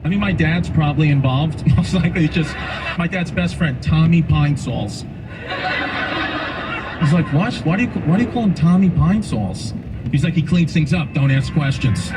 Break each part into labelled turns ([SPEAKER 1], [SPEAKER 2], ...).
[SPEAKER 1] I mean, my dad's probably involved. Most likely it's just my dad's best friend, Tommy Pine-Sols. He's like, what? Why do you call him Tommy Pine-Sols? He's like, he cleans things up, don't ask questions.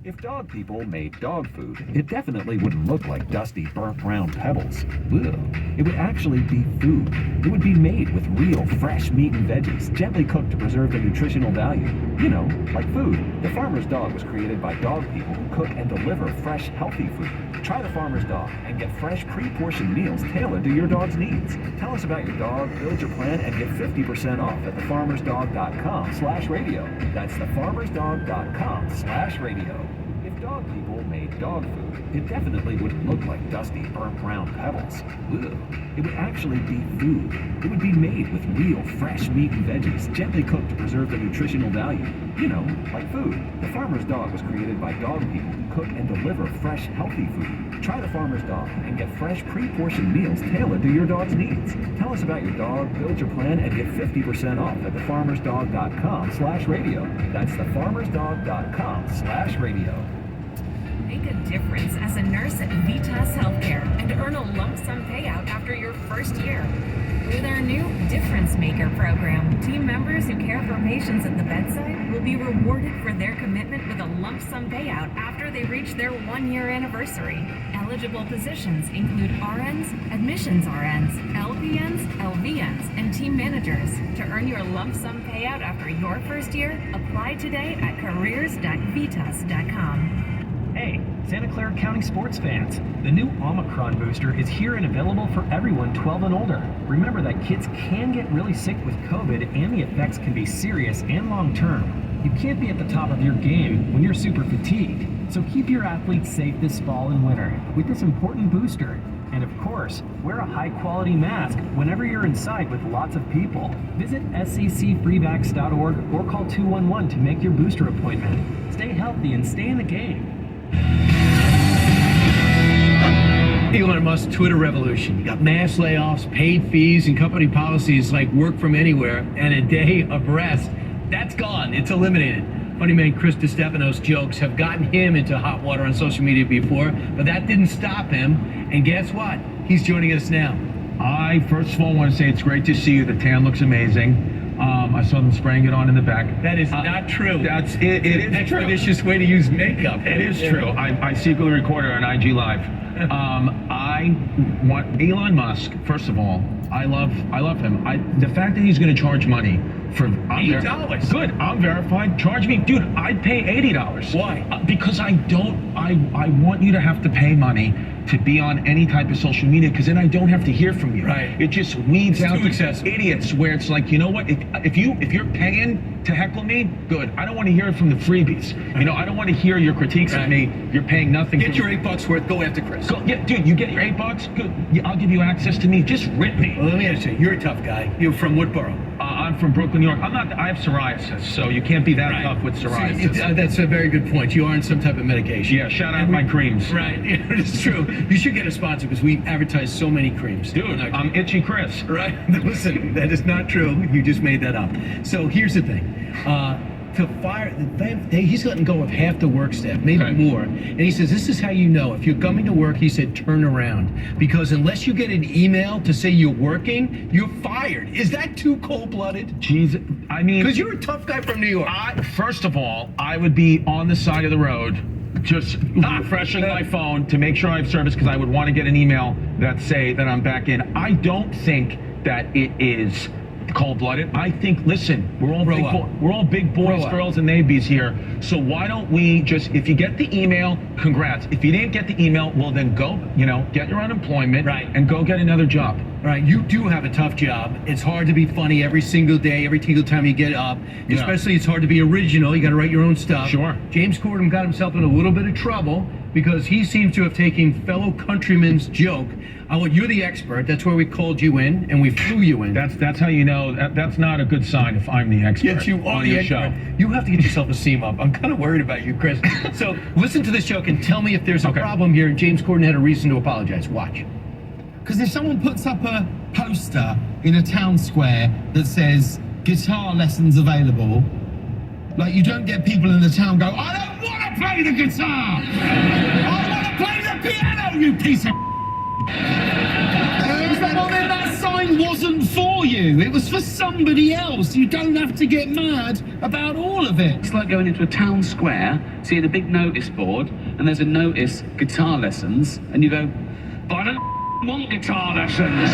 [SPEAKER 2] If dog people made dog food, it definitely wouldn't look like dusty, burnt round pebbles. Ugh. It would actually be food. It would be made with real, fresh meat and veggies, gently cooked to preserve the nutritional value. You know, like food. The Farmer's Dog was created by dog people who cook and deliver fresh, healthy food. Try the Farmer's Dog and get fresh, pre-portioned meals tailored to your dog's needs. Tell us about your dog, build your plan, and get 50% off at thefarmersdog.com/radio. That's thefarmersdog.com/radio. If dog people made dog food, it definitely wouldn't look like dusty, burnt round pebbles. Ugh. It would actually be food. It would be made with real, fresh meat and veggies, gently cooked to preserve the nutritional value. You know, like food. The Farmer's Dog was created by dog people who cook and deliver fresh, healthy food. Try the Farmer's Dog and get fresh, pre-portioned meals tailored to your dog's needs. Tell us about your dog, build your plan, and get 50% off at thefarmersdog.com/radio. That's thefarmersdog.com/radio.
[SPEAKER 3] Make a difference as a nurse at Vitas Healthcare and earn a lump sum payout after your first year. With our new Difference Maker program, team members who care for patients at the bedside will be rewarded for their commitment with a lump sum payout after they reach their 1-year anniversary. Eligible positions include RNs, admissions RNs, LPNs, LVNs, and team managers. To earn your lump sum payout after your first year, apply today at careers.vitas.com.
[SPEAKER 4] Hey, Santa Clara County sports fans. The new Omicron booster is here and available for everyone 12 and older. Remember that kids can get really sick with COVID and the effects can be serious and long-term. You can't be at the top of your game when you're super fatigued. So keep your athletes safe this fall and winter with this important booster. And of course, wear a high-quality mask whenever you're inside with lots of people. Visit sccfreevax.org or call 211 to make your booster appointment. Stay healthy and stay in the game.
[SPEAKER 5] Elon Musk's Twitter revolution. You got mass layoffs, paid fees, and company policies like work from anywhere and a day of rest. That's gone. It's eliminated. Funny man Chris DiStefano's jokes have gotten him into hot water on social media before, but that didn't stop him. And guess what? He's joining us now.
[SPEAKER 1] I, first of all, want to say it's great to see you. The tan looks amazing. I saw them spraying it on in the back.
[SPEAKER 5] That is not true.
[SPEAKER 1] That's it. It is
[SPEAKER 5] an expeditious way to use makeup.
[SPEAKER 1] It is true. I secretly recorded on IG Live. I want Elon Musk. First of all, I love him. The fact that he's going to charge money for
[SPEAKER 5] $80.
[SPEAKER 1] Good. I'm verified. Charge me, dude. I'd pay $80.
[SPEAKER 5] Why?
[SPEAKER 1] Because I want you to have to pay money to be on any type of social media, because then I don't have to hear from you.
[SPEAKER 5] Right.
[SPEAKER 1] It just weeds out
[SPEAKER 5] the
[SPEAKER 1] idiots where it's like, you know what? If you're paying to heckle me, good. I don't want to hear it from the freebies. You know, I don't want to hear your critiques of me. You're paying nothing.
[SPEAKER 5] Get your $8 worth. Go after Chris.
[SPEAKER 1] Yeah, dude, you get your $8. Good. Yeah, I'll give you access to me. Just rip me.
[SPEAKER 5] Well, let me ask you. You're a tough guy. You're from what borough?
[SPEAKER 1] I'm from Brooklyn, New York. I have psoriasis, so you can't be that tough with psoriasis.
[SPEAKER 5] See, that's a very good point. You are on some type of medication.
[SPEAKER 1] Yeah, shout out my creams.
[SPEAKER 5] Right, it's true. You should get a sponsor because we advertise so many creams.
[SPEAKER 1] Dude, I'm Itchy Chris.
[SPEAKER 5] Right? Listen, that is not true. You just made that up. So here's the thing. To fire, he's letting go of half the work staff, maybe more. And he says, this is how you know. If you're coming to work, he said, turn around. Because unless you get an email to say you're working, you're fired. Is that too cold-blooded?
[SPEAKER 1] Jeez, I mean...
[SPEAKER 5] Because you're a tough guy from New York.
[SPEAKER 1] First of all, I would be on the side of the road just refreshing my phone to make sure I have service, because I would want to get an email that say that I'm back in. I don't think that it is cold-blooded. I think, listen, we're all big boys, girls, and nabies here. So why don't we just, if you get the email, congrats. If you didn't get the email, well then go, get your unemployment and go get another job.
[SPEAKER 5] Right, you do have a tough job. It's hard to be funny every single day, every single time you get up. Yeah. Especially it's hard to be original. You got to write your own stuff.
[SPEAKER 1] Sure.
[SPEAKER 5] James Corden got himself in a little bit of trouble because he seems to have taken fellow countrymen's joke. You're the expert. That's where we called you in and we flew you in.
[SPEAKER 1] That's how you know. That's not a good sign if I'm the expert.
[SPEAKER 5] Yes, you are
[SPEAKER 1] on
[SPEAKER 5] the
[SPEAKER 1] your
[SPEAKER 5] expert.
[SPEAKER 1] show.
[SPEAKER 5] You have to get yourself a seam up. I'm kind of worried about you, Chris. So listen to this joke and tell me if there's a problem here. James Corden had a reason to apologize. Watch.
[SPEAKER 6] Because if someone puts up a poster in a town square that says, guitar lessons available. Like, you don't get people in the town go, I don't want to play the guitar! I want to play the piano, you piece of Well, then that sign wasn't for you. It was for somebody else. You don't have to get mad about all of it.
[SPEAKER 7] It's like going into a town square, seeing a big notice board, and there's a notice, guitar lessons, and you go, but I don't want guitar lessons.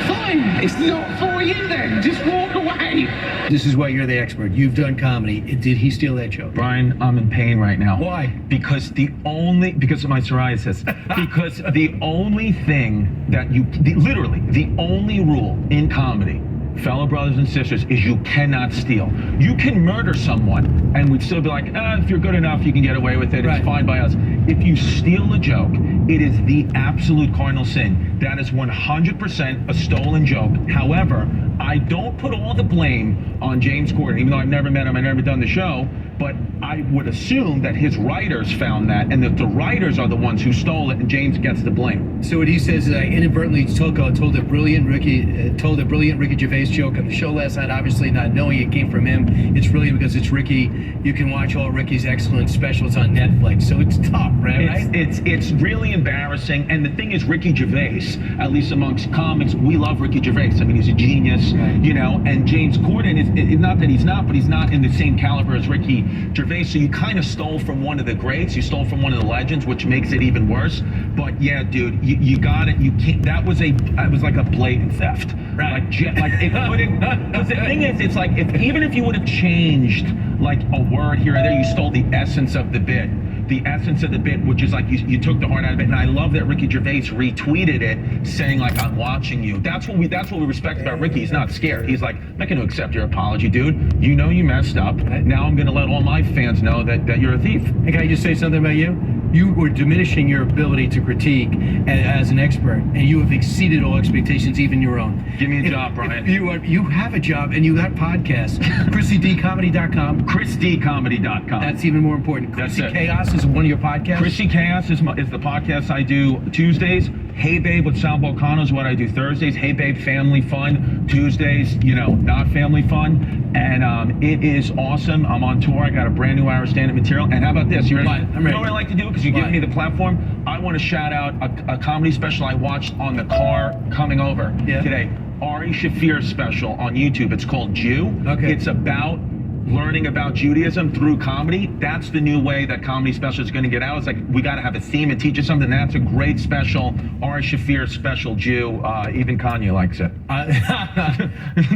[SPEAKER 7] Fine, it's not for you then. Just walk away.
[SPEAKER 5] This is why you're the expert. You've done comedy. Did he steal that joke?
[SPEAKER 1] Brian, I'm in pain right now.
[SPEAKER 5] Why?
[SPEAKER 1] Because because of my psoriasis. Because the only thing that literally the only rule in comedy, fellow brothers and sisters, is you cannot steal. You can murder someone and we'd still be like, if you're good enough, you can get away with it.
[SPEAKER 5] Right.
[SPEAKER 1] It's fine by us. If you steal a joke, it is the absolute cardinal sin. That is 100% a stolen joke. However, I don't put all the blame on James Corden, even though I've never met him, I've never done the show, but I would assume that his writers found that and that the writers are the ones who stole it and James gets the blame.
[SPEAKER 5] So what he says is I inadvertently told a brilliant Ricky Gervais joke on the show last night, obviously not knowing it came from him. It's brilliant because it's Ricky. You can watch all Ricky's excellent specials on Netflix, so it's tough, right?
[SPEAKER 1] It's really embarrassing, and the thing is, Ricky Gervais, at least amongst comics, we love Ricky Gervais. I mean, he's a genius, you know, and James Corden is not that he's not, but he's not in the same caliber as Ricky Gervais, so you kind of stole from one of the greats, you stole from one of the legends, which makes it even worse. But yeah, dude, you got it. You can't. It was like a blatant theft.
[SPEAKER 5] Right.
[SPEAKER 1] Like it couldn't. Because the thing is, it's like even if you would have changed like a word here or there, you stole the essence of the bit. The essence of the bit, which is like you took the heart out of it. And I love that Ricky Gervais retweeted it, saying like, I'm watching you. That's what we respect about Ricky. He's not scared. He's like, I'm not going to accept your apology, dude. You know you messed up. Now I'm going to let all my fans know that you're a thief.
[SPEAKER 5] And can I just say something about you? You were diminishing your ability to critique as an expert, and you have exceeded all expectations, even your own.
[SPEAKER 1] Give me a job, Brian.
[SPEAKER 5] You have a job, and you got podcasts. ChrissyDComedy.com.
[SPEAKER 1] ChrisDComedy.com.
[SPEAKER 5] That's even more important.
[SPEAKER 1] That's
[SPEAKER 5] Chrissy
[SPEAKER 1] it.
[SPEAKER 5] Chaos is one of your podcasts?
[SPEAKER 1] Chrissy Chaos is the podcast I do Tuesdays. Hey Babe with Sal Volcano is what I do Thursdays. Hey Babe Family Fun Tuesdays, not family fun. And it is awesome. I'm on tour. I got a brand new hour of stand-up material. And how about this? You ready?
[SPEAKER 5] I'm ready.
[SPEAKER 1] You know what I like to do? Because you give me the platform. I want to shout out a comedy special I watched on the car coming over today. Ari Shafir's special on YouTube. It's called Jew.
[SPEAKER 5] Okay.
[SPEAKER 1] It's about learning about Judaism through comedy. That's the new way that comedy special is going to get out. It's like, we got to have a theme and teach you something. That's a great special. Ari Shafir special, Jew. Even Kanye likes it.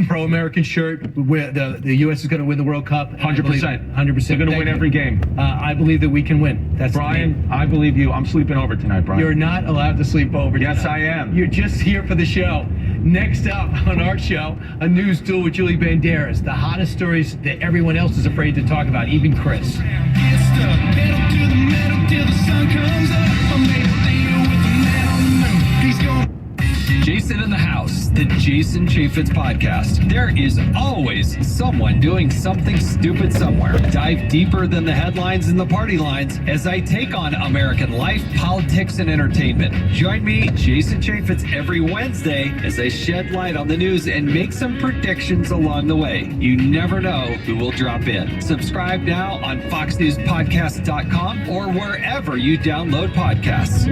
[SPEAKER 5] Pro-American shirt. Where the U.S. is going to win the World Cup.
[SPEAKER 1] 100%.
[SPEAKER 5] 100%.
[SPEAKER 1] They're going to win every game.
[SPEAKER 5] I believe that we can win. That's
[SPEAKER 1] Brian, I believe you. I'm sleeping over tonight, Brian.
[SPEAKER 5] You're not allowed to sleep over tonight.
[SPEAKER 1] Yes, I am.
[SPEAKER 5] You're just here for the show. Next up on our show, a news duel with Julie Banderas. The hottest stories that everyone else is afraid to talk about, even Chris.
[SPEAKER 8] Jason in the House, the Jason Chaffetz podcast. There is always someone doing something stupid somewhere. Dive deeper than the headlines and the party lines as I take on American life, politics, and entertainment. Join me, Jason Chaffetz, every Wednesday as I shed light on the news and make some predictions along the way. You never know who will drop in. Subscribe now on FoxNewsPodcast.com or wherever you download podcasts.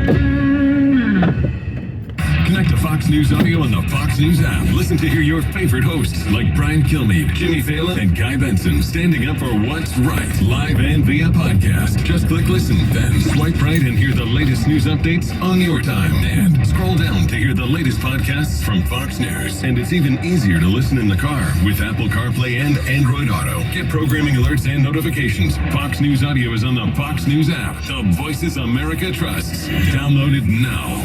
[SPEAKER 9] Connect to Fox News Audio on the Fox News app. Listen to hear your favorite hosts like Brian Kilmeade, Jimmy Fallon, and Guy Benson standing up for what's right, live and via podcast. Just click listen, then swipe right and hear the latest news updates on your time. And scroll down to hear the latest podcasts from Fox News. And it's even easier to listen in the car with Apple CarPlay and Android Auto. Get programming alerts and notifications. Fox News Audio is on the Fox News app. The Voices America trusts. Download it now.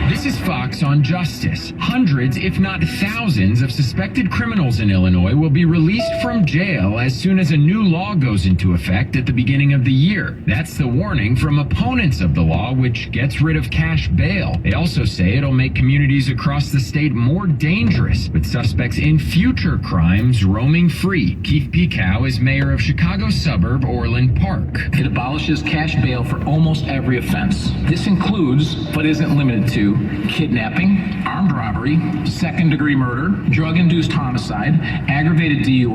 [SPEAKER 10] This is Fox on Justice. Hundreds, if not thousands, of suspected criminals in Illinois will be released from jail as soon as a new law goes into effect at the beginning of the year. That's the warning from opponents of the law, which gets rid of cash bail. They also say it'll make communities across the state more dangerous, with suspects in future crimes roaming free. Keith Pekow is mayor of Chicago's suburb Orland Park.
[SPEAKER 11] It abolishes cash bail for almost every offense. This includes, but isn't limited to,
[SPEAKER 10] kidnapping, armed robbery, second-degree murder, drug-induced homicide, aggravated DUI,